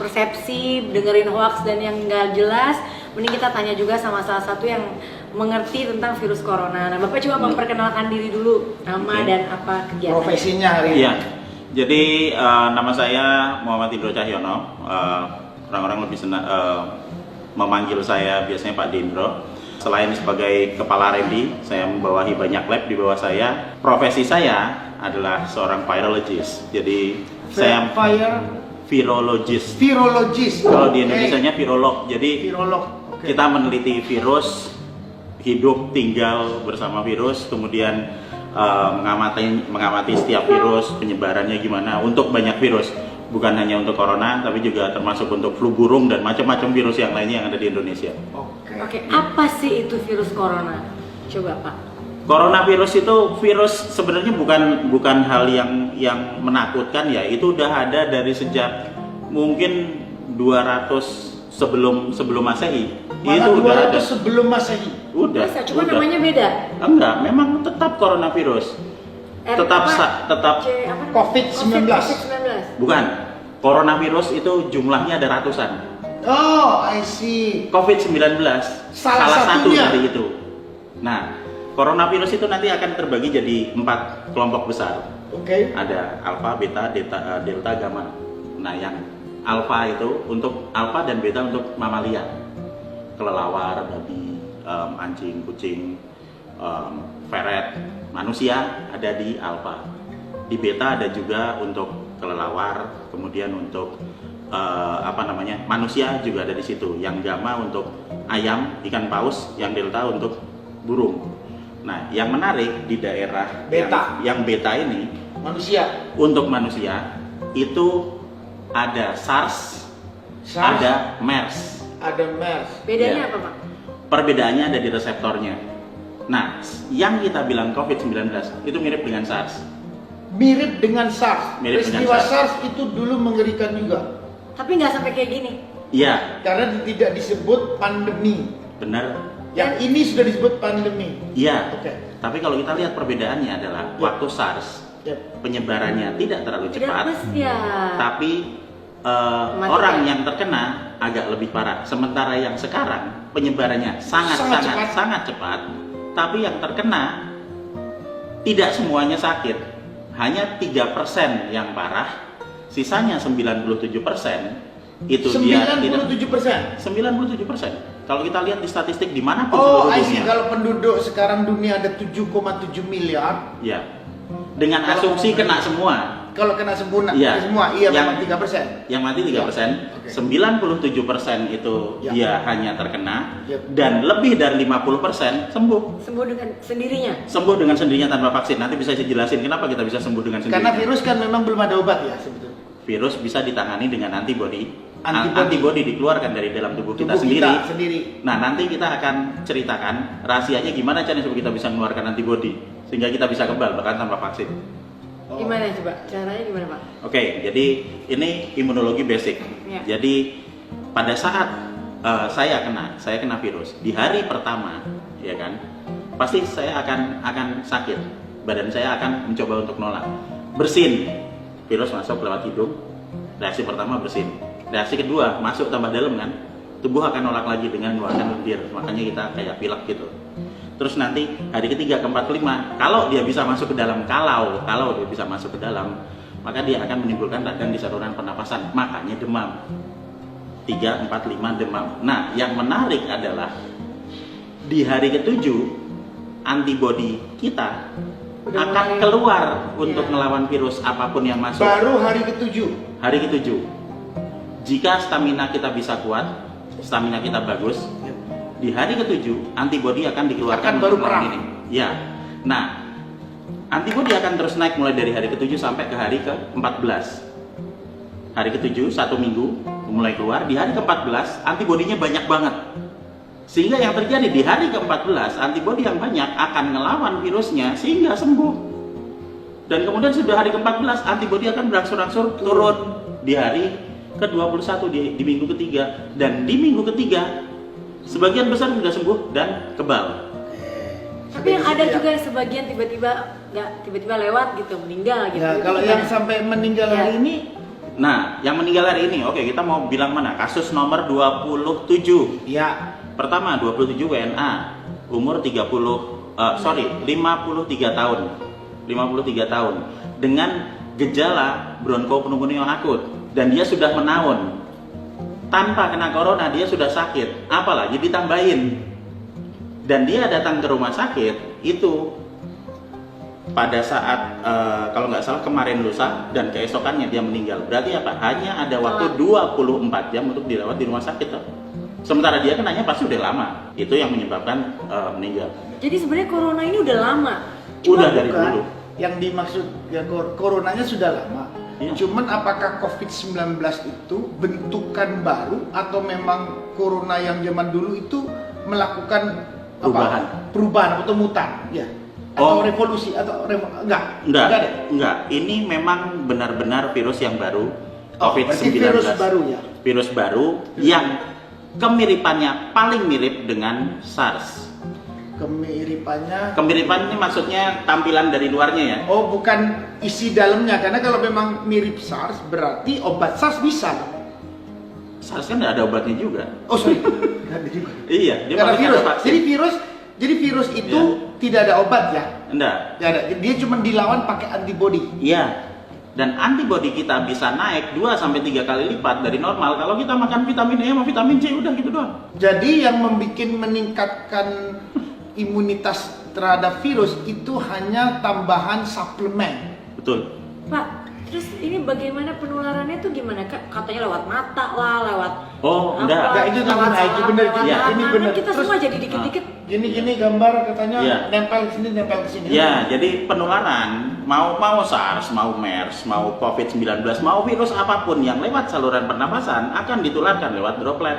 persepsi, dengerin hoax dan yang nggak jelas. Mending kita tanya juga sama salah satu yang mengerti tentang virus corona. Nah, Bapak coba memperkenalkan diri dulu, nama dan apa kegiatan. Profesinya hari ini. Iya. Jadi nama saya Muhammad Indro Cahyono. Orang-orang lebih senang memanggil saya biasanya Pak Dindro. Selain sebagai kepala R&D, saya membawahi banyak lab di bawah saya. Profesi saya adalah seorang virologist. Jadi saya virologist. Virologist. Kalau di Indonesianya virolog. Jadi Virolog. Oke. kita meneliti virus, hidup tinggal bersama virus, kemudian mengamati setiap virus, penyebarannya gimana untuk banyak virus. Bukan hanya untuk corona, tapi juga termasuk untuk flu burung dan macam-macam virus yang lainnya yang ada di Indonesia. Oke, apa sih itu virus corona? Coba Pak. Coronavirus itu virus sebenarnya bukan hal yang menakutkan ya. Itu udah ada dari sejak mungkin 200 sebelum Masehi. Malah Itu udah 200 ada. sebelum Masehi. Udah. Bisa, cuma udah. namanya beda. Enggak, memang tetap coronavirus. Tetap COVID-19. Bukan. Coronavirus itu jumlahnya ada ratusan. Oh, I see. COVID-19 Salah satu satunya. dari itu. Nah, coronavirus itu nanti akan terbagi jadi 4 kelompok besar. Oke. Ada alpha, beta, delta, gamma. Nah, yang alpha itu untuk alpha dan beta untuk mamalia. Kelelawar, babi, anjing, kucing, ferret, manusia ada di alpha. Di beta ada juga untuk kelelawar, kemudian untuk manusia juga ada di situ. Yang gamma untuk ayam, ikan paus, yang delta untuk burung. Nah, yang menarik di daerah Beta. yang beta ini Manusia. untuk manusia itu ada SARS, ada MERS. Ada MERS. Bedanya Ya. apa Pak? Perbedaannya ada di reseptornya. Nah, yang kita bilang COVID-19 itu mirip dengan SARS. Mirip dengan SARS. Mirip dengan Peristiwa SARS. SARS itu dulu mengerikan juga. Tapi nggak sampai kayak gini. Iya, Karena tidak disebut pandemi. benar. Yang ini sudah disebut pandemi. Iya. Oke. Tapi kalau kita lihat perbedaannya adalah Ya. waktu SARS Yep. penyebarannya tidak terlalu Tidak cepat, mesti ya. tapi Mematikan. orang yang terkena agak lebih parah. Sementara yang sekarang penyebarannya Sangat sangat cepat, tapi yang terkena tidak semuanya sakit. Hanya 3% yang parah, sisanya 97% itu dia tidak 97%. 97%. Kalau kita lihat di statistik dimanapun Oh, seluruh I see. dunia, Kalau penduduk sekarang dunia ada 7,7 miliar. ya, dengan Kalau asumsi mau kena beli- semua, Kalau kena sempurna, Iya. semua, iya Yang- memang 3%. yang mati 3%, Oke. 97% itu Ya. dia hanya terkena, Ya. dan lebih dari 50% sembuh. Sembuh dengan sendirinya. Sembuh dengan sendirinya tanpa vaksin. Nanti bisa saya jelasin kenapa kita bisa sembuh dengan sendirinya. Karena virus kan memang belum ada obat ya sebetulnya. Virus bisa ditangani dengan antibodi. Antibodi. Antibodi dikeluarkan dari dalam tubuh kita Tubuh sendiri. kita sendiri. Nah, nanti kita akan ceritakan rahasianya gimana caranya supaya kita bisa mengeluarkan antibodi sehingga kita bisa kebal bahkan tanpa vaksin. Oh. Gimana coba? Caranya gimana Pak? Oke, jadi ini imunologi basic. Ya. Jadi pada saat saya kena virus di hari pertama, ya kan, pasti saya akan sakit. Badan saya akan mencoba untuk nolak. Bersin, virus masuk lewat hidung. Reaksi pertama bersin. Reaksi kedua masuk tambah dalam kan, tubuh akan nolak lagi dengan mengeluarkan lendir. Makanya kita kayak pilek gitu. Terus nanti hari ketiga, keempat, kelima, kalau dia bisa masuk ke dalam, kalau dia bisa masuk ke dalam, maka dia akan menimbulkan radang di saluran pernapasan, makanya demam. 3, 4, 5 demam. Nah, yang menarik adalah di hari ketujuh antibodi kita Udah akan mulai- keluar untuk Ya. melawan virus apapun yang masuk. Baru hari ke-7. Hari ketujuh, jika stamina kita bisa kuat, stamina kita bagus, di hari ketujuh antibodi akan dikeluarkan Akan baru untuk melawan perang. ini. Ya, nah antibodi akan terus naik mulai dari hari ketujuh sampai ke hari ke-14. Hari ketujuh 1 minggu mulai keluar, di hari ke-14 antibodinya banyak banget. Sehingga yang terjadi di hari ke-14 antibodi yang banyak akan ngelawan virusnya sehingga sembuh. Dan kemudian sudah hari ke-14 antibodi akan berangsur-angsur turun di hari ke-21 di minggu ketiga, dan di minggu ketiga sebagian besar sudah sembuh dan kebal. Tapi yang ada juga yang sebagian tiba-tiba lewat gitu, meninggal gitu. Ya, Itu kalau gimana? yang sampai meninggal Ya. hari ini Nah, yang meninggal hari ini, oke kita mau bilang mana? Kasus nomor 27. Ya. Pertama, 27 WNA, umur 53 tahun. 53 tahun. Dengan gejala bronkopneumonia akut. Dan dia sudah menahun. Tanpa kena corona, dia sudah sakit. Apalagi ditambahin. Dan dia datang ke rumah sakit, itu pada saat kalau nggak salah kemarin lusa dan keesokannya dia meninggal. Berarti apa? Hanya ada waktu 24 jam untuk dirawat di rumah sakit toh. Sementara dia kenanya pasti udah lama. Itu yang menyebabkan meninggal. Jadi sebenarnya corona ini udah lama. Udah dari Bukan. dulu. Yang dimaksud ya coronanya sudah lama. Iya. Cuman apakah COVID-19 itu bentukan baru atau memang corona yang zaman dulu itu melakukan perubahan atau mutan? Ya. Atau revolusi atau enggak? Enggak. Ini memang benar-benar virus yang baru. Berarti COVID-19. virus baru ya. Virus baru yang kemiripannya paling mirip dengan SARS. Kemiripannya maksudnya tampilan dari luarnya ya. Oh, bukan isi dalamnya, karena kalau memang mirip SARS berarti obat SARS bisa. SARS kan nggak ada obatnya juga. Oh sorry, nggak ada juga. Iya, dia Karena paling virus. ada vaksin. Jadi virus itu Iya. tidak ada obat ya? Enggak. Tidak ada. Dia cuma dilawan pakai antibody. Iya. Dan antibodi kita bisa naik 2-3 kali lipat dari normal kalau kita makan vitamin E sama vitamin C, udah gitu doang. Jadi yang meningkatkan imunitas terhadap virus itu hanya tambahan suplemen. Betul. Pak, terus ini bagaimana penularannya tuh gimana Kak? Katanya lewat mata lah, lewat Enggak. Enggak, itu benar, itu benar. Iya, ini benar. Kita Terus, semua jadi dikit-dikit. Gini gambar katanya Iya. nempel ke sini, nempel ke sini. Ya, jadi penularan mau SARS, mau MERS, mau COVID-19, mau virus apapun yang lewat saluran pernapasan akan ditularkan lewat droplet.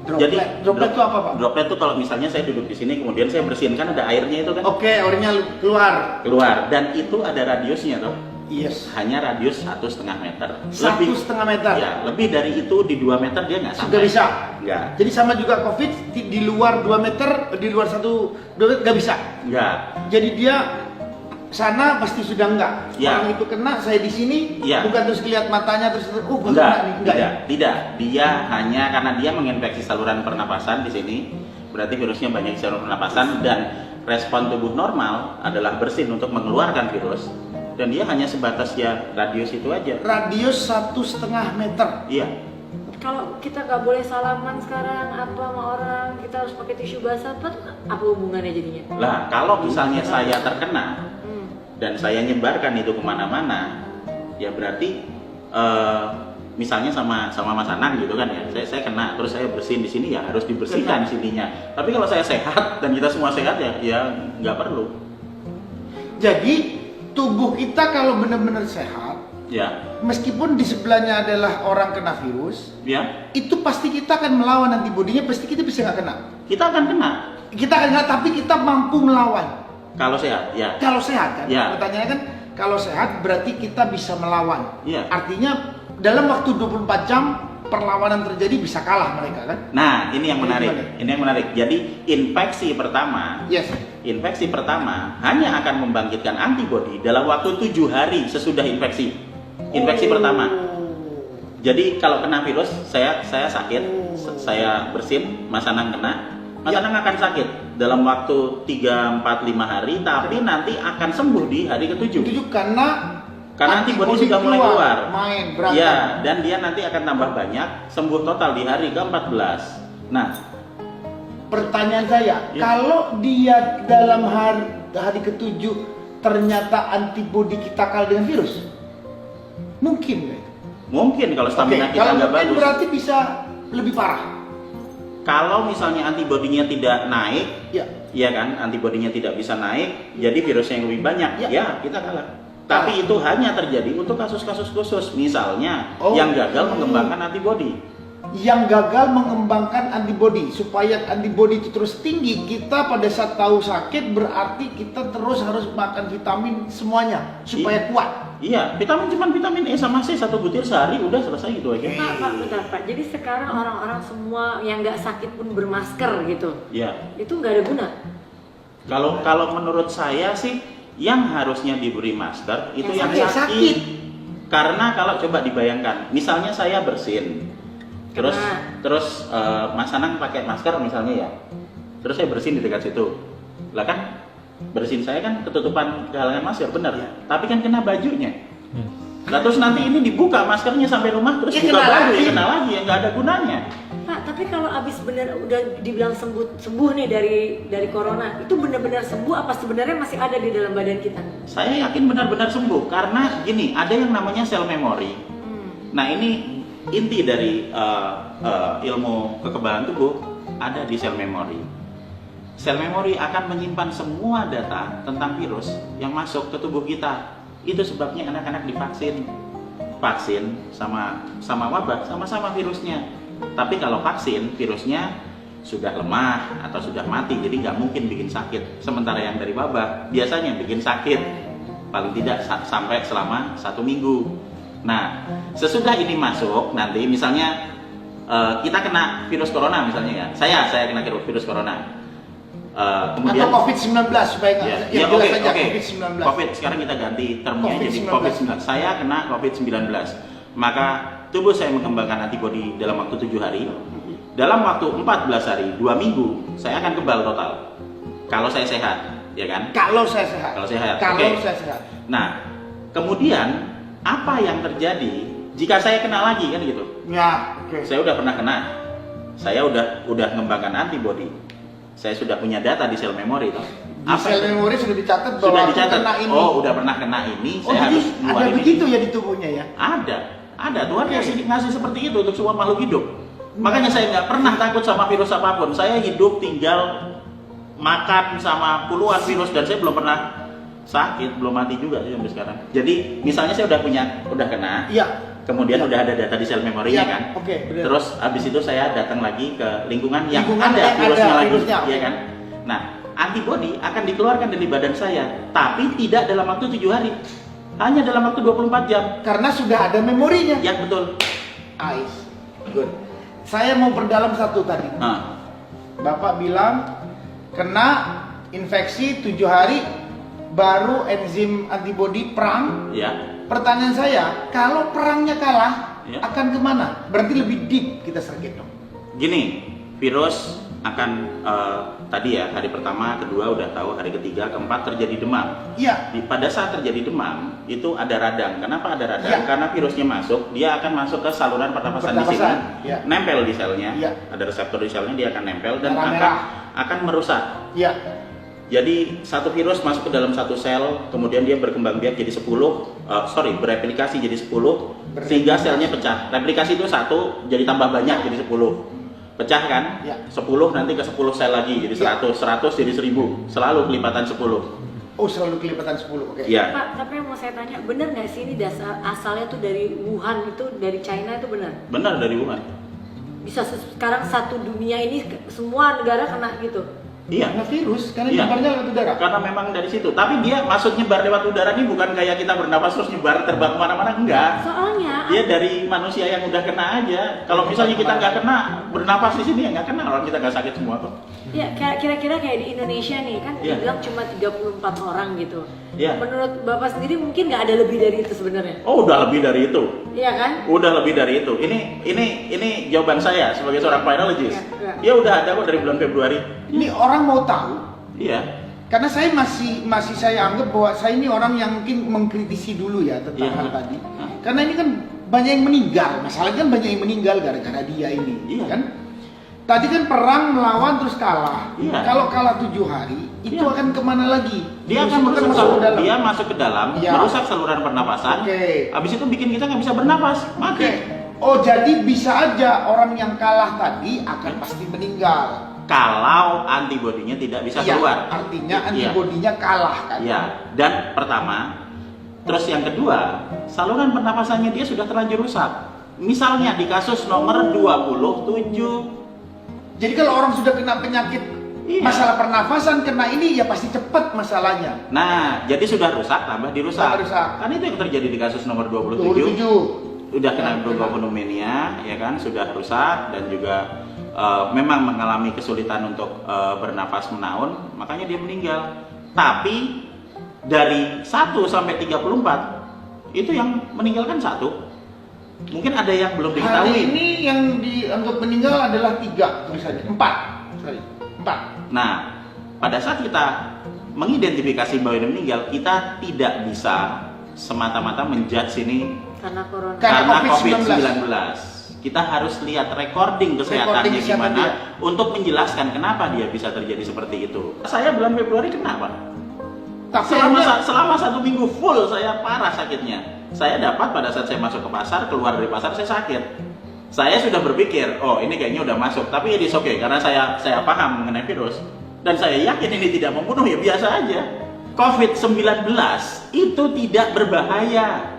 Droplet itu apa, Pak? Droplet itu kalau misalnya saya duduk di sini kemudian saya bersihin, kan ada airnya itu kan. Oke, airnya keluar. Dan itu ada radiusnya toh. Yes. Hanya radius 1,5 meter. 1,5 meter. Ya, lebih dari itu di 2 meter dia nggak sampai. Sudah bisa. Nggak. Jadi sama juga COVID di luar 2 meter, di luar 2 meter nggak bisa. Nggak. Jadi dia sana pasti sudah enggak. Ya. Orang itu kena, saya di sini, Ya. bukan terus lihat matanya terus gua Enggak, kena nih. Enggak ya? tidak. Dia hanya karena dia menginfeksi saluran pernapasan di sini, berarti virusnya banyak di saluran pernapasan dan respon tubuh normal adalah bersin untuk mengeluarkan virus. Dan dia hanya sebatas ya radius itu aja. Radius 1,5 meter. Iya. Kalau kita nggak boleh salaman sekarang apa sama orang, kita harus pakai tisu basah, apa hubungannya jadinya? Lah, kalau misalnya saya terkena dan saya nyebarkan itu kemana-mana, ya berarti misalnya sama Mas Anang gitu kan ya, saya kena terus saya bersihin di sini ya harus dibersihkan sininya. Tapi kalau saya sehat dan kita semua sehat ya nggak perlu. Jadi tubuh kita kalau benar-benar sehat, Ya, meskipun di sebelahnya adalah orang kena virus, ya itu pasti kita akan melawan antibodinya, pasti kita bisa nggak kena. kita akan kena Kita akan kena, tapi kita mampu melawan. kalau sehat. Ya, Kalau sehat kan? Ya. Pertanyaannya kan, kalau sehat berarti kita bisa melawan. Ya. Artinya dalam waktu 24 jam perlawanan terjadi bisa kalah mereka kan? Nah, ini yang menarik. Gimana? Ini yang menarik. Jadi infeksi pertama, Yes. infeksi pertama hanya akan membangkitkan antibodi dalam waktu 7 hari sesudah infeksi. Infeksi pertama. Jadi kalau kena virus, saya sakit, saya bersin, Mas Anang kena, Mas Anang akan sakit dalam waktu 3, 4, 5 hari, tapi nanti akan sembuh di hari ke-7. Itu karena Antibodi sudah mulai keluar. Main berantem. Ya, dan dia nanti akan tambah banyak, sembuh total di hari ke-14. Nah, pertanyaan saya, Ya. kalau dia dalam hari ke-7 ternyata antibodi kita kalah dengan virus, mungkin nggak itu? mungkin kalau stamina kita kalau nggak mungkin bagus. berarti bisa lebih parah. Kalau misalnya antibodinya tidak naik, Ya. ya kan, antibodinya tidak bisa naik, jadi virusnya yang lebih banyak, Ya. ya kita kalah. Tapi itu hanya terjadi untuk kasus-kasus khusus, misalnya Oh. yang gagal mengembangkan antibodi. Yang gagal mengembangkan antibodi, supaya antibodi itu terus tinggi, kita pada saat tahu sakit berarti kita terus harus makan vitamin semuanya supaya kuat. Iya, cuman vitamin E sama C 1 butir sehari udah selesai gitu aja. Pak, bentar Pak. Jadi sekarang orang-orang semua yang nggak sakit pun bermasker gitu. Iya. Itu nggak ada guna. Kalau menurut saya sih yang harusnya diberi masker itu yang sakit. sakit. Karena kalau coba dibayangkan, misalnya saya bersin, terus Mas Anang pakai masker misalnya ya, terus saya bersin di dekat situ, lah kan bersin saya kan ketutupan kehalangan masker, benar ya? Tapi kan kena bajunya. Nah terus nanti ini dibuka maskernya sampai rumah, terus buka baju ya kena lagi, ya nggak ada gunanya. Pak, tapi kalau abis bener udah dibilang sembuh nih dari corona, itu benar-benar sembuh apa sebenarnya masih ada di dalam badan kita? Saya yakin benar-benar sembuh karena gini, ada yang namanya sel memori. Nah ini inti dari ilmu kekebalan tubuh ada di sel memori. Sel memori akan menyimpan semua data tentang virus yang masuk ke tubuh kita. Itu sebabnya anak-anak divaksin. Vaksin sama wabah sama-sama virusnya. Tapi kalau vaksin, virusnya sudah lemah atau sudah mati, jadi nggak mungkin bikin sakit. Sementara yang dari wabah biasanya bikin sakit, paling tidak sampai selama 1 minggu. Nah, sesudah ini masuk, nanti misalnya kita kena virus corona misalnya ya, saya kena virus corona. Kemudian atau COVID-19 supaya ya, jelas oke. saja COVID-19. COVID sekarang kita ganti termnya jadi COVID-19. COVID-19. Saya kena COVID-19, maka tubuh saya mengembangkan antibodi dalam waktu 7 hari. Dalam waktu 14 hari, 2 minggu, saya akan kebal total. Kalau saya sehat, ya kan? Kalau saya sehat. Kalau sehat. Kalau Oke. saya sehat. Nah, kemudian apa yang terjadi jika saya kena lagi kan gitu? Ya, oke. Saya udah pernah kena. Saya udah mengembangkan antibodi. Saya sudah punya data di sel memori toh. Di sel memori sudah dicatat bahwa Sudah aku dicatat. kena ini. Oh, udah pernah kena ini, Oh, saya jadi harus ada keluarin begitu ini. ya di tubuhnya ya? Ada. Tuhan ngasih seperti itu untuk semua makhluk hidup. Makanya saya nggak pernah takut sama virus apapun. Saya hidup tinggal makan sama puluhan virus dan saya belum pernah sakit, belum mati juga sampai sekarang. Jadi misalnya saya udah kena, Iya. kemudian udah ada data di sel memorinya Iya, kan. oke, benar. Terus habis itu saya datang lagi ke lingkungan yang Lingkungan ada yang virusnya ada lagi, virusnya, ya oke. kan. Nah, antibodi akan dikeluarkan dari badan saya, tapi tidak dalam waktu 7 hari. Hanya dalam waktu 24 jam. Karena sudah ada memorinya. Ya betul. Nice. Good. Saya mau perdalam satu tadi. Nah, Bapak bilang kena infeksi 7 hari baru enzim antibodi perang. ya. Pertanyaan saya, kalau perangnya kalah, Ya. akan kemana? Berarti lebih deep kita sergit dong. Gini, virus akan tadi ya hari pertama, kedua udah tahu, hari ketiga, keempat terjadi demam. Iya. Pada saat terjadi demam itu ada radang. Kenapa ada radang? Ya. Karena virusnya masuk, dia akan masuk ke saluran pernapasan di sini, Pernapasan, ya. nempel di selnya. Ya. Ada reseptor di selnya, dia akan nempel dan Merah-merah. akan merusak. Iya. Jadi satu virus masuk ke dalam satu sel, kemudian dia berkembang biak jadi 10, bereplikasi jadi 10, sehingga selnya pecah. Replikasi itu 1, jadi tambah banyak jadi 10. Pecah kan? Ya. 10 nanti ke 10 sel lagi jadi 100, 100 jadi 1000, selalu kelipatan 10. Oh, selalu kelipatan 10. Oke. Iya. Pak, tapi yang mau saya tanya, bener nggak sih ini asalnya tuh dari Wuhan, itu dari China, itu benar? Benar dari Wuhan. Bisa sekarang satu dunia ini semua negara kena gitu? Iya. Karena virus, karena Iya. nyebarnya lewat udara. Karena memang dari situ. Tapi dia masuk nyebar lewat udara ini bukan kayak kita bernapas terus nyebar terbang kemana-mana, enggak. Soalnya Dia dari manusia yang udah kena aja. Kalau misalnya kita nggak kena bernapas di sini ya nggak kena, orang kita nggak sakit semua kok. ya kira-kira kayak di Indonesia nih kan Iya. dibilang cuma 34 orang gitu. Iya. Menurut Bapak sendiri mungkin nggak ada lebih dari itu sebenarnya? Oh, udah lebih dari itu. Iya kan? Udah lebih dari itu. Ini jawaban saya sebagai seorang virologist. Iya. Ya udah ada kok dari bulan Februari. Ini orang mau tahu. Iya. Karena saya masih saya anggap bahwa saya ini orang yang mungkin mengkritisi dulu ya tentang Iya. hal tadi. Karena ini kan banyak yang meninggal. Masalahnya kan banyak yang meninggal gara-gara dia ini, Iya. kan? Tadi kan perang melawan terus kalah. Iya. Kalau kalah 7 hari, itu Iya. akan kemana lagi? Dia Virus akan itu kan merusak masuk ke dalam. dia masuk ke dalam, Iya. merusak saluran pernapasan. Oke. Habis itu bikin kita nggak bisa bernapas, mati. Oke. Oh, jadi bisa aja orang yang kalah tadi akan pasti meninggal. Kalau antibodinya tidak bisa Iya, keluar. artinya Iya. antibodinya kalah kan? Ya, dan pertama, terus yang kedua, saluran pernapasannya dia sudah terlanjur rusak. Misalnya di kasus nomor 27, Jadi kalau orang sudah kena penyakit Iya. masalah pernafasan, kena ini ya pasti cepat masalahnya. nah jadi sudah rusak tambah dirusak. Tambah rusak. Kan itu yang terjadi di kasus nomor 27. 27. Udah kena Ya, bronchopneumonia, ya kan, sudah rusak dan juga memang mengalami kesulitan untuk bernafas menaun, makanya dia meninggal. Tapi dari 1 sampai 34 itu yang meninggalkan 1. Mungkin ada yang belum Hari diketahui. ini yang dianggap meninggal adalah 3 tulisannya, 4. Sorry, 4. Nah, pada saat kita mengidentifikasi bahwa ini meninggal, kita tidak bisa semata-mata menjudge ini Karena corona. Karena karena COVID-19. COVID-19. Kita harus lihat recording kesehatannya Recording kesehatan gimana dia. untuk menjelaskan kenapa dia bisa terjadi seperti itu. Saya bulan Februari kena, Pak. Tapi Selama 1 minggu full saya parah sakitnya. Saya dapat pada saat saya masuk ke pasar, keluar dari pasar saya sakit. Saya sudah berpikir, oh ini kayaknya udah masuk, tapi it is okay karena saya paham mengenai virus dan saya yakin ini tidak membunuh, ya biasa aja. COVID-19 itu tidak berbahaya.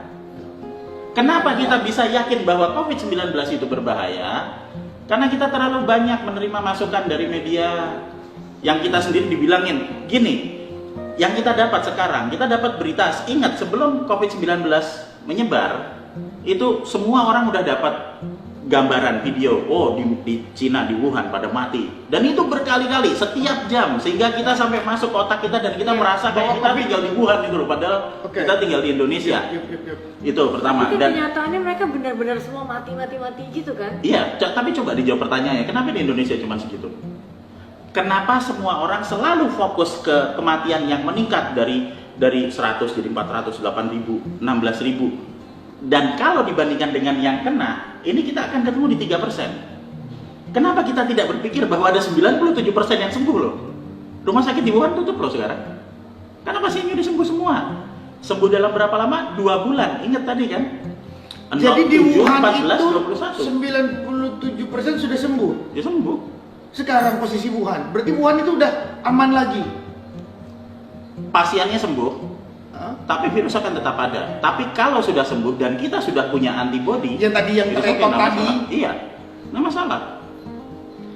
Kenapa kita bisa yakin bahwa COVID-19 itu berbahaya? Karena kita terlalu banyak menerima masukan dari media yang kita sendiri dibilangin gini. Yang kita dapat sekarang, kita dapat berita. Ingat, sebelum COVID-19 menyebar, itu semua orang udah dapat gambaran video. Oh, di Cina, di Wuhan pada mati. Dan itu berkali-kali, setiap jam. Sehingga kita sampai masuk otak kita dan kita merasa kayak kita tinggal di Wuhan gitu loh. Padahal kita tinggal di Indonesia. Itu pertama. Tapi Dan kenyataannya mereka benar-benar semua mati gitu kan? iya, tapi coba dijawab pertanyaannya, kenapa di Indonesia cuma segitu? Kenapa semua orang selalu fokus ke kematian yang meningkat dari 100 jadi 400, 8.000, 16.000? Dan kalau dibandingkan dengan yang kena, ini kita akan ketemu di 3%. Kenapa kita tidak berpikir bahwa ada 97% yang sembuh loh? Rumah sakit di Wuhan tutup loh sekarang. Karena pasiennya udah sembuh semua. Sembuh dalam berapa lama? 2 bulan. Ingat tadi kan? Jadi di 7, Wuhan 14, itu 97% sudah sembuh. Dia sembuh. Sekarang posisi Wuhan, berarti Wuhan itu udah aman lagi. Pasiennya sembuh, Hah? tapi virus akan tetap ada. Tapi kalau sudah sembuh dan kita sudah punya antibodi, Yang tadi yang virusnya terpotong nggak tadi. masalah. Iya, nggak masalah.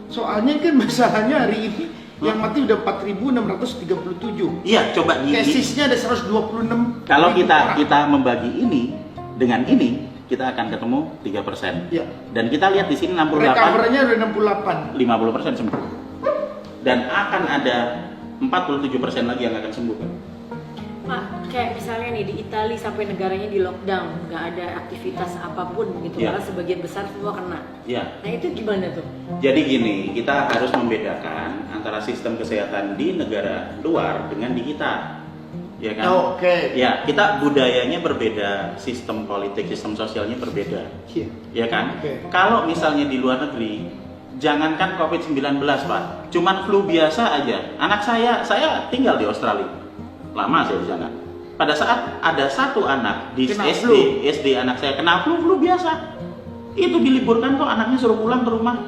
Soalnya kan masalahnya hari ini yang mati udah 4.637. Iya, coba Casesnya ada 126. kalau orang. kita membagi ini dengan ini, kita akan ketemu 3%. Iya. Dan kita lihat di sini 68, Recovernya udah 68. 50% sembuh. Dan akan ada 47% lagi yang akan sembuh kan? Pak, kayak misalnya nih di Italia sampai negaranya di lockdown, nggak ada aktivitas apapun gitu, Iya. karena sebagian besar semua kena. Iya. Nah itu gimana tuh? Jadi gini, kita harus membedakan antara sistem kesehatan di negara luar dengan di kita. Ya kan? Oh, oke. Ya, kita budayanya berbeda, sistem politik, sistem sosialnya berbeda. Iya. Ya kan? Oke. Kalau misalnya di luar negeri, jangankan COVID-19 Pak, cuman flu biasa aja. Anak saya tinggal di Australia, lama saya di sana. Pada saat ada satu anak di Kena SD anak saya kena flu biasa, itu diliburkan kok, anaknya suruh pulang ke rumah.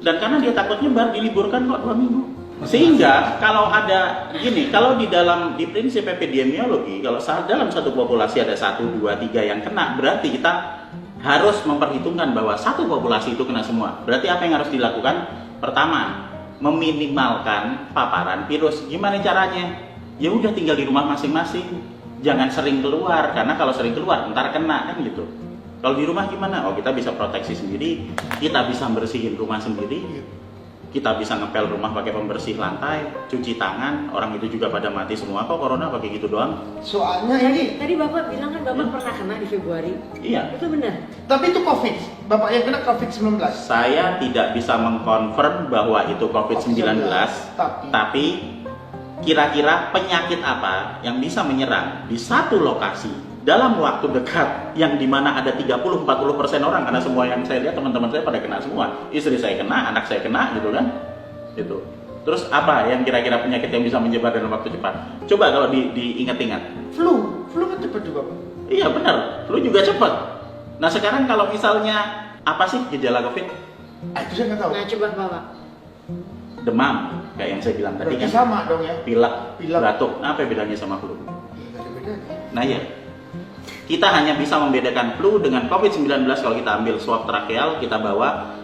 Dan karena dia takut nyebar, diliburkan kok 2 minggu. Sehingga kalau ada gini, kalau di prinsip epidemiologi, kalau dalam satu populasi ada 1, 2, 3 yang kena, berarti kita harus memperhitungkan bahwa satu populasi itu kena semua. Berarti apa yang harus dilakukan? Pertama, meminimalkan paparan virus. Gimana caranya? Ya udah tinggal di rumah masing-masing. Jangan sering keluar, karena kalau sering keluar ntar kena kan gitu. Kalau di rumah gimana? Oh, kita bisa proteksi sendiri, kita bisa bersihin rumah sendiri. Kita bisa ngepel rumah pakai pembersih lantai, cuci tangan. Orang itu juga pada mati semua kok corona pakai gitu doang. Soalnya ini, Tadi Bapak bilang kan Bapak pernah kena di Februari. Iya. Itu benar. tapi itu COVID. Bapak yang kena COVID-19. Saya tidak bisa mengkonfirm bahwa itu COVID-19, tapi kira-kira penyakit apa yang bisa menyerang di satu lokasi dalam waktu dekat yang dimana ada 30-40% orang, karena semua yang saya lihat teman-teman saya pada kena semua, istri saya kena, anak saya kena gitu kan, itu. Terus apa yang kira-kira penyakit yang bisa menyebar dalam waktu cepat? Coba kalau diingat-ingat. Flu kan cepat juga Pak. Iya benar, flu juga cepat. Nah sekarang kalau misalnya apa sih gejala COVID? Itu saya nggak tahu. Nah coba Bapak. Demam, kayak yang saya bilang tadi Berarti kan. sama dong ya. Pilek, Pilek. batuk. Nah, apa bedanya sama flu? Nggak ada bedanya. Nah ya, kita hanya bisa membedakan flu dengan COVID-19 kalau kita ambil swab tracheal, kita bawa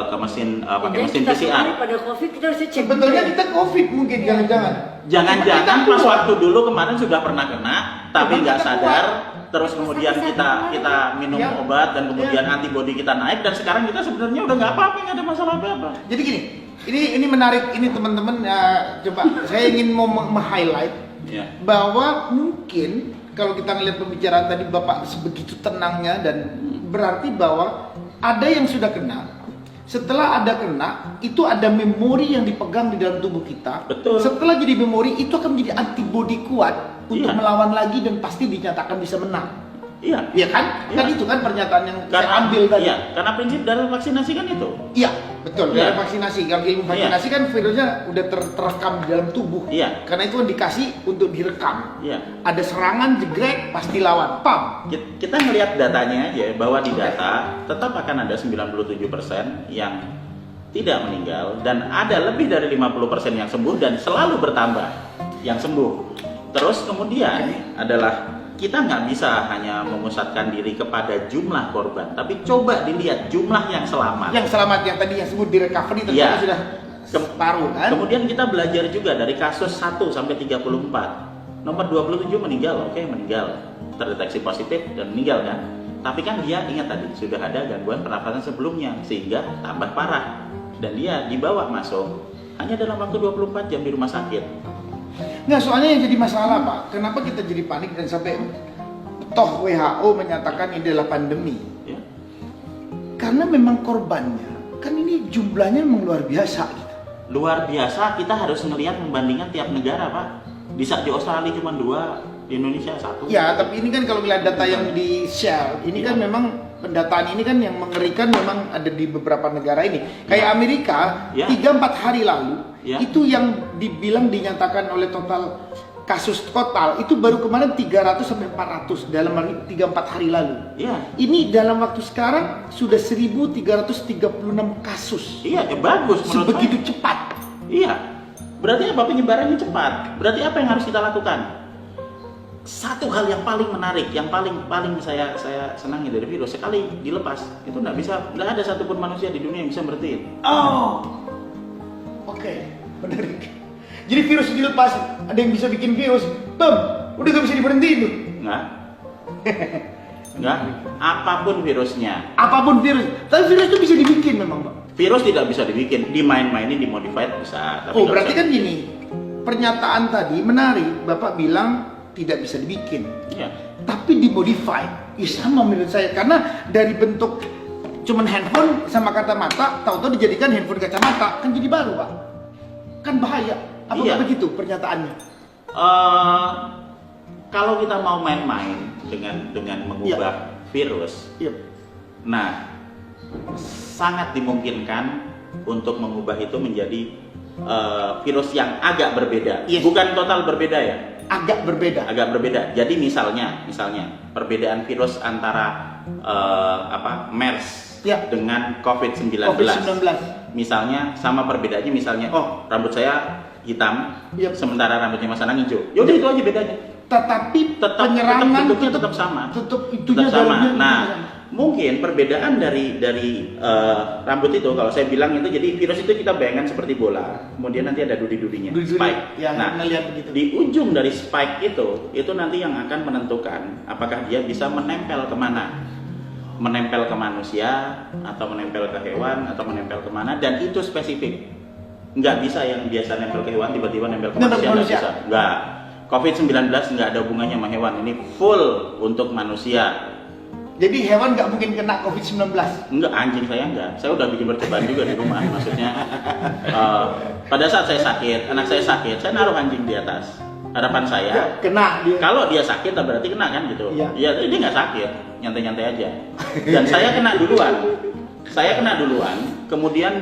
ke mesin pakai Jadi mesin kita PCR. kemarin pada COVID kita harusnya cek. Sebetulnya dulu ya. kita COVID mungkin jangan-jangan. Jangan-jangan Kita pas kuat. waktu dulu kemarin sudah pernah kena, tapi Cuma nggak kita sadar. kuat. Terus kemudian kita minum Ya. obat dan kemudian Ya. antibodi kita naik, dan sekarang kita sebenarnya udah nggak apa-apa, nggak ada masalah apa-apa. Jadi gini, ini menarik ini teman-teman. Coba saya ingin mau highlight Ya. bahwa mungkin kalau kita ngelihat pembicaraan tadi Bapak sebegitu tenangnya, dan berarti bahwa ada yang sudah kena. Setelah ada kena, itu ada memori yang dipegang di dalam tubuh kita. Betul. Setelah jadi memori, itu akan menjadi antibodi kuat untuk Iya. melawan lagi dan pasti dinyatakan bisa menang. Iya. Iya kan? Iya. Kan itu kan pernyataan yang saya ambil tadi. Iya, karena prinsip dari vaksinasi kan itu. Iya, betul. Iya. Dari vaksinasi, kalau ilmu vaksinasi kan virusnya udah terekam di dalam tubuh. Iya. Karena itu kan dikasih untuk direkam. Iya. Ada serangan, jegrek, pasti lawan. Pam. Kita ngelihat datanya aja, bahwa di data tetap akan ada 97% yang tidak meninggal, dan ada lebih dari 50% yang sembuh, dan selalu bertambah yang sembuh. Terus kemudian adalah kita nggak bisa hanya memusatkan diri kepada jumlah korban, tapi coba dilihat jumlah yang selamat. Yang selamat yang tadi yang sebut di recovery ternyata Iya. sudah separuh kan? Kemudian kita belajar juga dari kasus 1 sampai 34. Nomor 27 meninggal, oke, meninggal. Terdeteksi positif dan meninggal kan. Tapi kan dia ingat tadi sudah ada gangguan pernafasan sebelumnya sehingga tambah parah. Dan dia dibawa masuk hanya dalam waktu 24 jam di rumah sakit. Nggak, soalnya yang jadi masalah Pak, kenapa kita jadi panik dan sampai toh WHO menyatakan ini adalah pandemi? Ya. Karena memang korbannya, kan ini jumlahnya memang luar biasa gitu. Luar biasa, kita harus melihat membandingkan tiap negara, Pak. Di Australia cuma 2, di Indonesia 1. Ya, tapi ini kan kalau melihat data yang di share, ini kan memang pendataan ini kan yang mengerikan memang ada di beberapa negara ini. Kayak Amerika, Ya. 3-4 hari lalu, Ya. itu yang dibilang dinyatakan oleh total kasus total itu baru kemarin 300 sampai 400 dalam 3-4 hari lalu. Iya. Ini dalam waktu sekarang sudah 1336 kasus. Iya, ya bagus menurut Sebegitu saya. cepat. Iya. Berarti apa, penyebarannya cepat? Berarti apa yang harus kita lakukan? Satu hal yang paling menarik, yang paling saya senangi dari virus, sekali dilepas itu nggak ada satupun manusia di dunia yang bisa berhentiin. Oh, oke, menarik. Jadi virus dilepas, ada yang bisa bikin virus, bam, udah gak bisa diberhentiin tuh. Nggak. Apapun virusnya. Apapun virus, tapi virus itu bisa dibikin memang, Pak. Virus tidak bisa dibikin, dimain-mainin, dimodified bisa. Tapi Oh, nggak berarti bisa. kan gini, pernyataan tadi menarik, Bapak bilang tidak bisa dibikin, Iya. tapi dimodify. Ya sama menurut saya, karena dari bentuk cuman handphone sama kacamata, tahu-tahu dijadikan handphone kacamata, kan jadi baru, Pak. Kan bahaya. Apa Iya. nggak begitu pernyataannya? Kalau kita mau main-main dengan mengubah virus, Iya. nah sangat dimungkinkan untuk mengubah itu menjadi virus yang agak berbeda. Yes. Bukan total berbeda ya, Agak berbeda. agak berbeda. Jadi misalnya perbedaan virus antara MERS Ya. dengan COVID-19. COVID-19. Misalnya sama perbedaannya, misalnya oh rambut saya hitam, Yep. sementara rambutnya Mas Anang hijau. Yaudah itu aja bedanya. Tetapi Tetap penyerangan bentuknya tetap sama. Tetap itunya Tetap sama. dalamnya Nah, sama. mungkin perbedaan dari rambut itu, kalau saya bilang itu, jadi virus itu kita bayangkan seperti bola, kemudian nanti ada duri-durinya, Duri-duri, spike. ya, Nah, ngelihat begitu. di ujung dari spike itu nanti yang akan menentukan apakah dia bisa menempel kemana, menempel ke manusia atau menempel ke hewan atau menempel kemana, dan itu spesifik. Nggak bisa yang biasa nempel ke hewan tiba-tiba nempel ke Nempel ke manusia, nggak manusia. bisa. Nggak. COVID-19 nggak ada hubungannya sama hewan, ini full untuk manusia. Jadi hewan nggak mungkin kena COVID-19. Enggak, anjing saya enggak. Saya udah bikin percobaan juga di rumah. Maksudnya pada saat saya sakit, anak saya sakit, saya naruh anjing di atas. Harapan saya, Kena dia. kalau dia sakit berarti kena kan gitu. Iya. Iya, dia nggak sakit, nyantai-nyantai aja. Dan saya kena duluan. Kemudian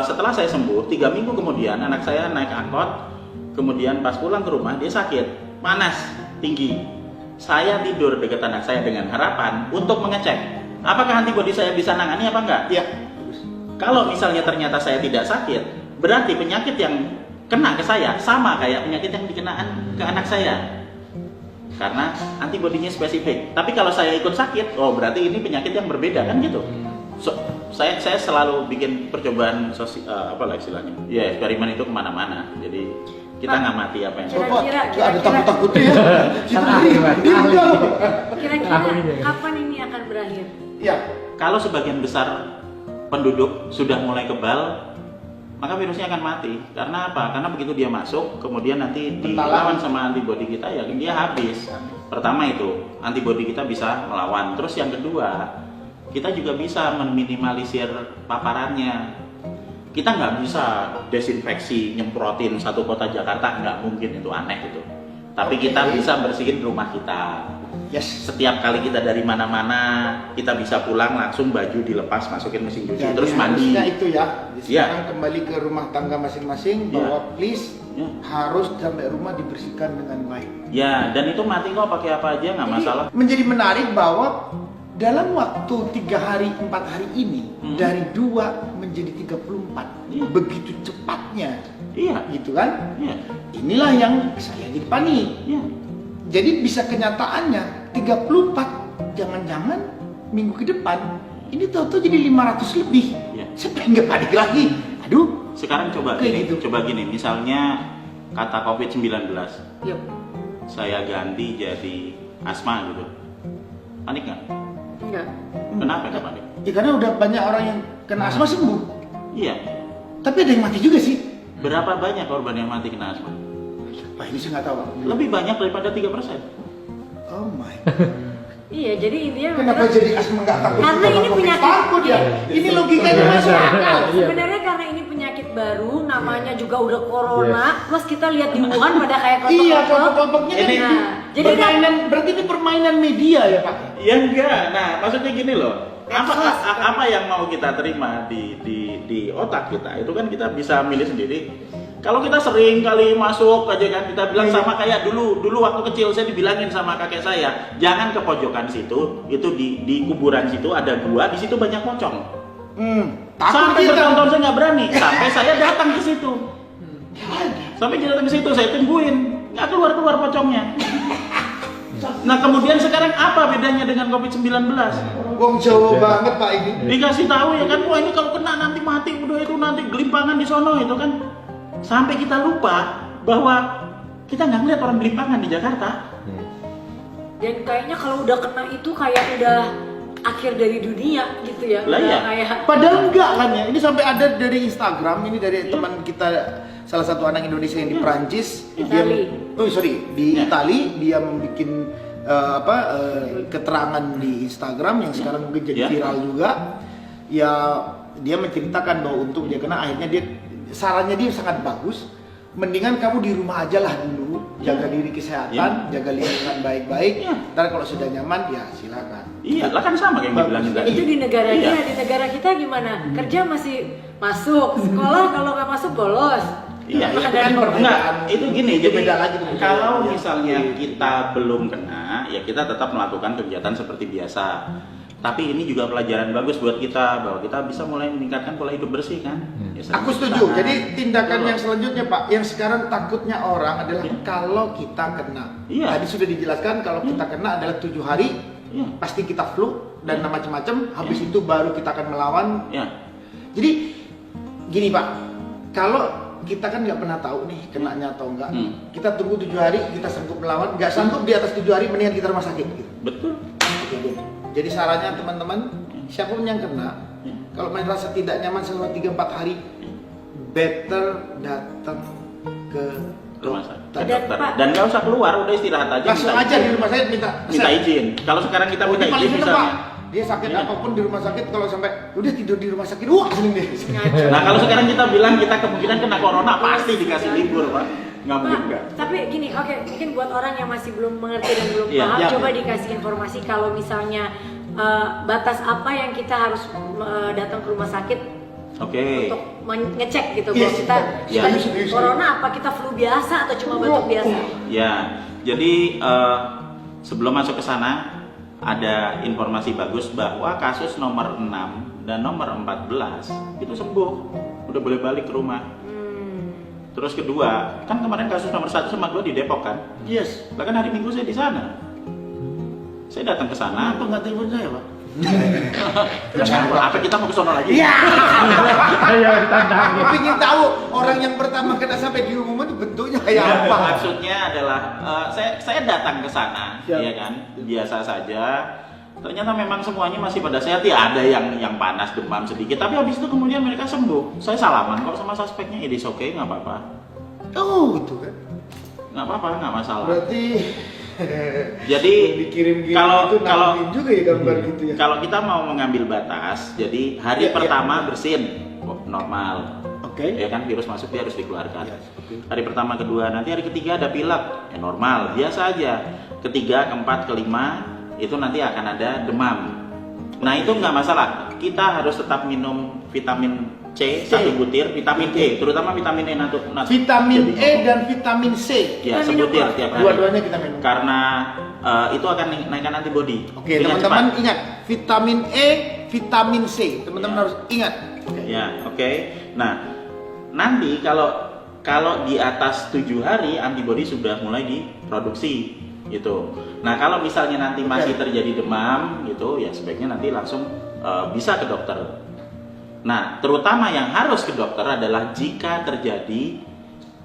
setelah saya sembuh, 3 minggu kemudian anak saya naik angkot. Kemudian pas pulang ke rumah dia sakit, panas, tinggi. Saya tidur dekat anak saya dengan harapan untuk mengecek apakah antibodi saya bisa nangani apa enggak. Iya. Kalau misalnya ternyata saya tidak sakit, berarti penyakit yang kena ke saya sama kayak penyakit yang dikenaan ke anak saya. Karena antibodinya spesifik. Tapi kalau saya ikut sakit, oh berarti ini penyakit yang berbeda kan gitu. Saya selalu bikin percobaan apa lah istilahnya? Ya eksperimen itu kemana-mana. Jadi kita ngamati apa yang Kira-kira ada takut-takutnya ya. Kira-kira kapan ini akan berakhir? Ya. Kalau sebagian besar penduduk sudah mulai kebal, maka virusnya akan mati. Karena apa? Karena begitu dia masuk, kemudian nanti dilawan sama antibodi kita, ya dia habis. Pertama itu, antibodi kita bisa melawan. Terus yang kedua, kita juga bisa meminimalisir paparannya. Kita nggak bisa desinfeksi, nyemprotin satu kota Jakarta, nggak mungkin, itu aneh itu. Tapi kita bisa bersihin rumah kita. Yes. Setiap kali kita dari mana-mana, kita bisa pulang langsung baju dilepas, masukin mesin cuci, Jadi terus mandi. harusnya itu ya. Iya. Sekarang kembali ke rumah tangga masing-masing, Iya. bahwa please Iya. harus sampai rumah dibersihkan dengan baik. Ya, dan itu mati kok, pakai apa aja nggak masalah. Menjadi menarik bahwa dalam waktu 3 hari 4 hari ini dari 2 menjadi 34, Iya. begitu cepatnya, Iya, gitu kan? iya, Inilah yang saya jadi panik. iya. Jadi bisa kenyataannya 34, jangan-jangan minggu ke depan ini tahu-tahu jadi 500 lebih. Iya. Siapa yang nggak panik lagi? Aduh, Sekarang coba Kayak gini, gitu. coba gini, misalnya kata COVID-19, Yuk. saya ganti jadi asma gitu. Panik nggak? Enggak. Kenapa nggak panik? ya karena udah banyak orang yang kena asma sembuh. Iya. Tapi ada yang mati juga sih. Berapa banyak korban yang mati kena asma? Wah, ini saya nggak tahu. Pak. Lebih banyak daripada 3%. Oh my God. Iya, jadi intinya Kenapa jadi asma nggak takut? Karena Sama ini COVID? penyakit. Takut ya. Ini logikanya masuk akal. Sebenarnya karena ini penyakit baru, namanya juga udah corona, plus kita lihat di Wuhan pada kayak Iya, kotok-kotok. kelompok-kelompoknya kan Ini- itu. Jadi kan- Permainan, berarti ini permainan media ya Pak? Ya enggak. Nah, maksudnya gini loh. Apa, Medsos, apa yang mau kita terima di otak kita itu kan kita bisa milih sendiri. Kalau kita sering kali masuk aja kan, kita bilang sama kayak dulu waktu kecil saya dibilangin sama kakek saya, jangan ke pojokan situ, itu di kuburan situ ada gua, di situ banyak pocong. Takut Sampai kita. bertahun-tahun saya nggak berani, sampai saya datang ke situ. Sampai dia datang ke situ, saya tungguin, nggak keluar pocongnya. Nah kemudian sekarang apa bedanya dengan COVID-19? Wong Jawa banget Pak ini. Dikasih tahu ya kan, wah ini kalau kena nanti mati, udah itu nanti gelimpangan di sono itu kan. Sampai kita lupa bahwa kita nggak ngeliat orang gelimpangan di Jakarta. Dan kayaknya kalau udah kena itu kayak udah akhir dari dunia gitu ya. Lah Udah iya. kayak Padahal enggak kan ya. Ini sampai ada dari Instagram, ini dari teman kita, salah satu anak Indonesia yang di Prancis. Itali. Di Ya. Itali dia membuat keterangan di Instagram yang sekarang mungkin jadi Ya. viral juga. Ya dia menceritakan bahwa untuk dia kena, akhirnya dia sarannya dia sangat bagus. Mendingan kamu di rumah aja lah dulu, jaga diri kesehatan, jaga lingkungan baik-baik. Ya. Ntar kalau sudah nyaman ya silakan. Iya, lah kan sama kayak yang dibilangin tadi. itu di negara Iya. dia, di negara kita gimana? Kerja masih masuk, sekolah kalau nggak masuk bolos. Iya, itu Ada kan yang- perbedaan. Enggak, itu gini, Itu jadi beda lagi tuh. kalau Iya. misalnya kita belum kena, ya kita tetap melakukan kegiatan seperti biasa. Tapi ini juga pelajaran bagus buat kita, bahwa kita bisa mulai meningkatkan pola hidup bersih kan. Ya, sering Aku cuci setuju. tangan. Jadi tindakan Betul. yang selanjutnya Pak, yang sekarang takutnya orang adalah Iya. kalau kita kena. Iya. Tadi sudah dijelaskan kalau kita kena adalah 7 hari, Iya. pasti kita flu dan Iya. macam-macam. Habis Iya. itu baru kita akan melawan. Ya, Jadi gini Pak, kalau kita kan nggak pernah tahu nih kenanya atau enggak. Kita tunggu 7 hari, kita sanggup melawan. Nggak sanggup di atas 7 hari, mendingan kita rumah sakit. Gitu. betul. Jadi sarannya teman-teman, siapapun yang kena, kalau merasa tidak nyaman selama 3-4 hari, better datang ke Rumah sakit. dokter. Ke Dan, dokter. Pak- Dan nggak usah keluar, udah istirahat aja. Langsung minta aja izin. di rumah sakit minta izin. Kalau sekarang kita Oh, minta ini paling izin bener, Pak. misalnya. Dia sakit Iya. apapun di rumah sakit, kalau sampai udah tidur di rumah sakit, wah seneng deh. Nah kalau sekarang kita bilang kita kemungkinan kena corona, pasti dikasih libur Pak. Nggak mungkin Pak, nggak. tapi gini, oke, mungkin buat orang yang masih belum mengerti dan belum Iya, paham, iya. coba dikasih informasi kalau misalnya batas apa yang kita harus datang ke rumah sakit Oke. untuk ngecek gitu, Yes, bahwa kita iya. kita corona apa kita flu biasa atau cuma batuk biasa? Ya, jadi sebelum masuk ke sana ada informasi bagus bahwa kasus nomor 6 dan nomor 14 itu sembuh, udah boleh balik ke rumah. Terus kedua, kan kemarin kasus nomor 1 sama 2 di Depok kan? Yes. Lah kan hari Minggu saya di sana. Saya datang ke sana. Kenapa nggak telepon saya Pak? Apa kita mau ke sono lagi? Iya. Ayo ditantang. Aku ingin tahu orang yang pertama kena sampai diumuman itu bentuknya kayak apa? Maksudnya adalah saya datang ke sana, Siap. ya kan, biasa saja. Ternyata memang semuanya masih pada sehat, ya ada yang panas, demam sedikit. Tapi habis itu kemudian mereka sembuh. Saya salaman kok sama suspeknya, it is okay, nggak apa-apa, Oh gitu kan. nggak apa-apa, nggak masalah. Berarti Jadi dikirim-kirim kalau itu kalau nanti juga ya gambar gitu ya. kalau kita mau mengambil batas, jadi hari Ya, pertama ya. bersin normal. Oke. Ya kan virus masuk dia harus dikeluarkan. Ya, oke. Hari pertama, kedua, nanti hari ketiga ada pilek, ya normal, biasa aja. Ketiga, keempat, kelima itu nanti akan ada demam. Nah itu nggak masalah. Kita harus tetap minum vitamin C, C. 1 butir, vitamin E, terutama vitamin E Vitamin Jadi, E dan vitamin C. ya Kita minum sebutir apa? tiap hari. Dua-duanya kita minum. Karena itu akan naikkan antibodi. Oke, dengan teman-teman cepat. ingat, vitamin E, vitamin C. Teman-teman Ya. harus ingat. Oke. Ya, oke. Nah, nanti kalau di atas 7 hari antibodi sudah mulai diproduksi gitu. Nah, kalau misalnya nanti masih terjadi demam gitu, ya sebaiknya nanti langsung bisa ke dokter. Nah, terutama yang harus ke dokter adalah jika terjadi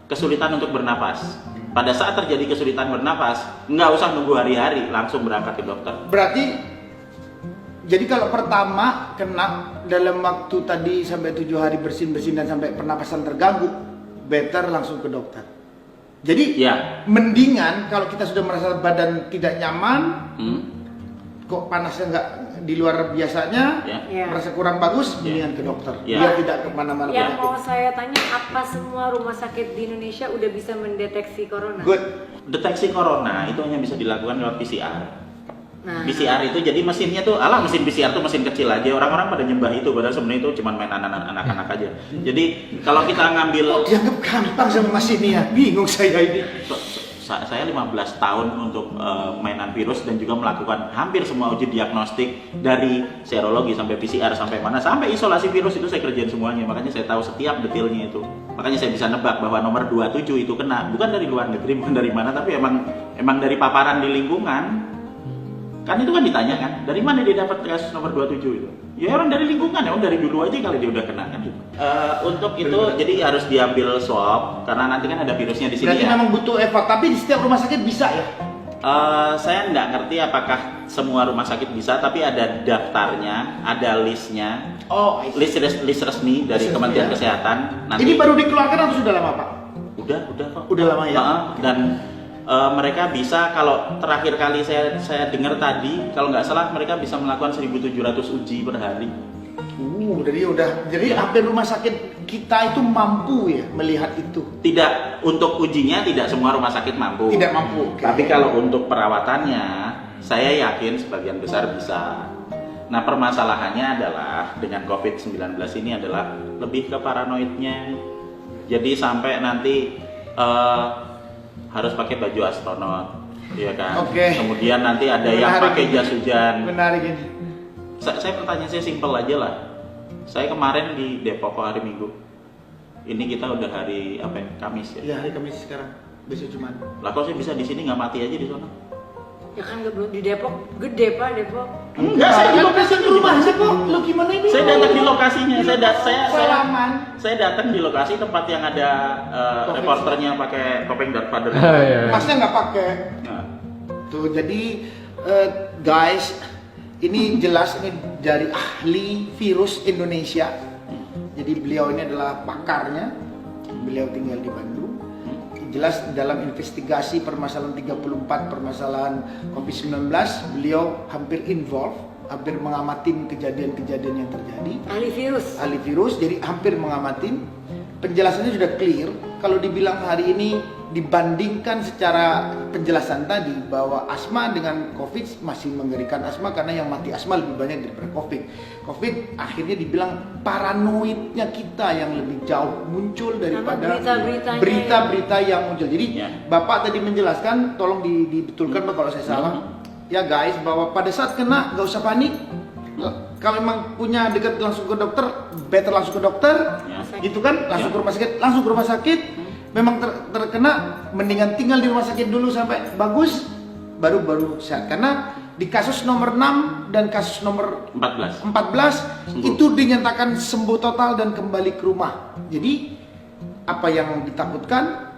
kesulitan untuk bernapas. Pada saat terjadi kesulitan bernapas, nggak usah nunggu hari-hari, langsung berangkat ke dokter. Berarti jadi kalau pertama kena dalam waktu tadi sampai 7 hari bersin-bersin dan sampai pernapasan terganggu, better langsung ke dokter. Jadi Ya. mendingan kalau kita sudah merasa badan tidak nyaman, Hmm? kok panasnya nggak di luar biasanya, Ya. Ya. merasa kurang bagus, Ya. mendingan ke dokter. Ya. Biar tidak kemana-mana. Yang mau saya tanya, apa semua rumah sakit di Indonesia udah bisa mendeteksi corona? Good. Deteksi corona itu hanya bisa dilakukan lewat PCR. Nah, PCR itu jadi mesinnya tuh, mesin PCR tuh mesin kecil aja. Orang-orang pada nyembah itu, padahal sebenarnya itu cuma main anak-anak aja. Jadi kalau kita ngambil, Kok dianggap gampang sama Mas ini ya? Bingung saya ini. saya 15 tahun untuk mainan virus dan juga melakukan hampir semua uji diagnostik dari serologi sampai PCR sampai mana, sampai isolasi virus itu saya kerjain semuanya. Makanya saya tahu setiap detailnya itu. Makanya saya bisa nebak bahwa nomor 27 itu kena bukan dari luar negeri, bukan dari mana, tapi emang dari paparan di lingkungan. Kan itu kan ditanya kan, dari mana dia dapat kasus nomor 27 itu? Ya orang dari lingkungan, ya dari dulu aja kali dia udah kena kan gitu. Untuk itu jadi harus diambil swab karena nanti kan ada virusnya di sini. Berarti Ya. memang butuh effort, tapi di setiap rumah sakit bisa ya? Saya nggak ngerti apakah semua rumah sakit bisa, tapi ada daftarnya, ada listnya, Oh, list resmi dari List resmi, Kementerian ya. Kesehatan. Ini baru dikeluarkan atau sudah lama Pak? Udah kok. Udah lama ya? Dan mereka bisa, kalau terakhir kali saya dengar tadi, kalau nggak salah mereka bisa melakukan 1.700 uji per hari. Jadi hampir rumah sakit kita itu mampu ya melihat itu. Tidak, untuk ujinya tidak semua rumah sakit mampu. Tidak mampu. Oke. Tapi kalau untuk perawatannya, saya yakin sebagian besar bisa. Nah, permasalahannya adalah dengan COVID-19 ini adalah lebih ke paranoidnya. Jadi sampai nanti harus pakai baju astronot, ya kan? Oke. Kemudian nanti ada yang Menarik pakai ini. jas hujan. Menarik ini. Saya pertanyaan saya simpel aja lah. Saya kemarin di Depok hari Minggu. Ini kita udah hari apa ya? Kamis ya. Ya hari Kamis sekarang. Besok Jumat. Lah kok saya bisa di sini nggak mati aja di sana? ya kan belum di Depok, gede Pak Depok. Enggak, saya di lokasinya rumahnya kok. Lu gimana ini? Saya datang di lokasinya. Salaman. Saya datang di lokasi tempat yang ada reporternya pakai topeng Darth Vader. Iya. Masnya nggak pakai. Nah, Tuh jadi guys, ini jelas ini dari ahli virus Indonesia. Jadi beliau ini adalah pakarnya. Beliau tinggal di Bandung. Jelas dalam investigasi permasalahan 34 permasalahan COVID-19, beliau hampir involved, hampir mengamatin kejadian-kejadian yang terjadi. Ahli virus. Jadi hampir mengamatin. Penjelasannya sudah clear. Kalau dibilang hari ini dibandingkan secara penjelasan tadi bahwa asma dengan COVID masih mengerikan asma karena yang mati asma lebih banyak daripada COVID. COVID akhirnya dibilang paranoidnya kita yang lebih jauh muncul daripada berita-beritanya berita-berita yang muncul. Jadi Ya. Bapak tadi menjelaskan, tolong dibetulkan Pak kalau saya salah. Ya guys, bahwa pada saat kena nggak usah panik. Kalau memang punya dekat langsung ke dokter, better langsung ke dokter, Ya. gitu kan? Langsung Ya. ke rumah sakit, langsung ke rumah sakit. Memang terkena, mendingan tinggal di rumah sakit dulu sampai bagus, baru sehat. Karena di kasus nomor 6 dan kasus nomor 14 Sembuh. itu dinyatakan sembuh total dan kembali ke rumah. Jadi apa yang ditakutkan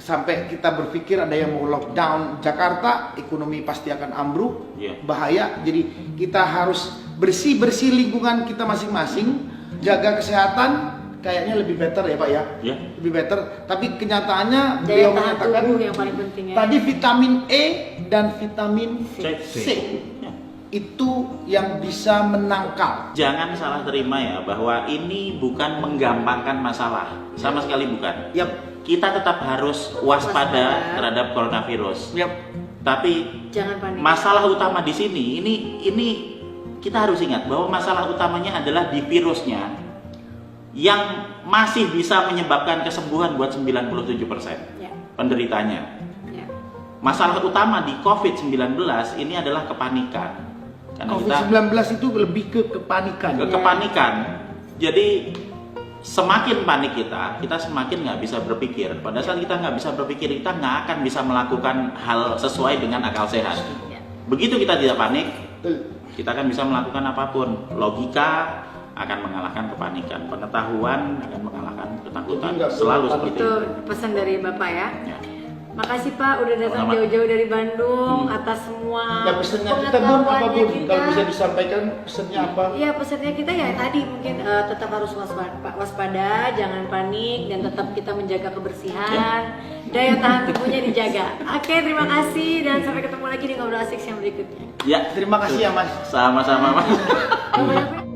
sampai kita berpikir ada yang mau lockdown Jakarta, ekonomi pasti akan ambruk, Iya. bahaya. Jadi kita harus bersih lingkungan kita masing-masing, jaga kesehatan, kayaknya lebih better ya Pak ya. Ya. Lebih better. Tapi kenyataannya Daya beliau tahan menyatakan tubuh yang paling penting ya. tadi vitamin E dan vitamin C. C itu yang bisa menangkal. Jangan salah terima ya bahwa ini bukan menggampangkan masalah, sama sekali bukan. Yap. Kita tetap harus waspada terhadap coronavirus. Yap. Tapi Jangan panik. masalah utama di sini ini kita harus ingat bahwa masalah utamanya adalah di virusnya yang masih bisa menyebabkan kesembuhan buat 97% Ya. penderitanya. Ya. Masalah utama di COVID-19 ini adalah kepanikan. Karena kita COVID-19 itu lebih ke kepanikan. kepanikan. Jadi semakin panik kita semakin nggak bisa berpikir. Pada saat kita nggak bisa berpikir, kita nggak akan bisa melakukan hal sesuai dengan akal sehat. Ya. Begitu kita tidak panik, Betul. kita akan bisa melakukan apapun. Logika akan mengalahkan kepanikan, pengetahuan akan mengalahkan ketakutan. Jadi nggak Selalu perlu seperti Itu itu. pesan dari Bapak ya. Ya. Makasih Pak udah datang Sama-sama. jauh-jauh dari Bandung atas semua Nah, pesannya kita Bun, apa pengetahuannya Bun? Kalau bisa disampaikan pesannya apa? Iya, pesannya kita ya tadi mungkin tetap harus waspada, jangan panik dan tetap kita menjaga kebersihan, daya tahan tubuhnya dijaga. Oke, terima kasih dan sampai ketemu lagi di ngobrol asik yang berikutnya. Ya, Terima kasih ya Mas. sama-sama Mas. Ngobrol apa?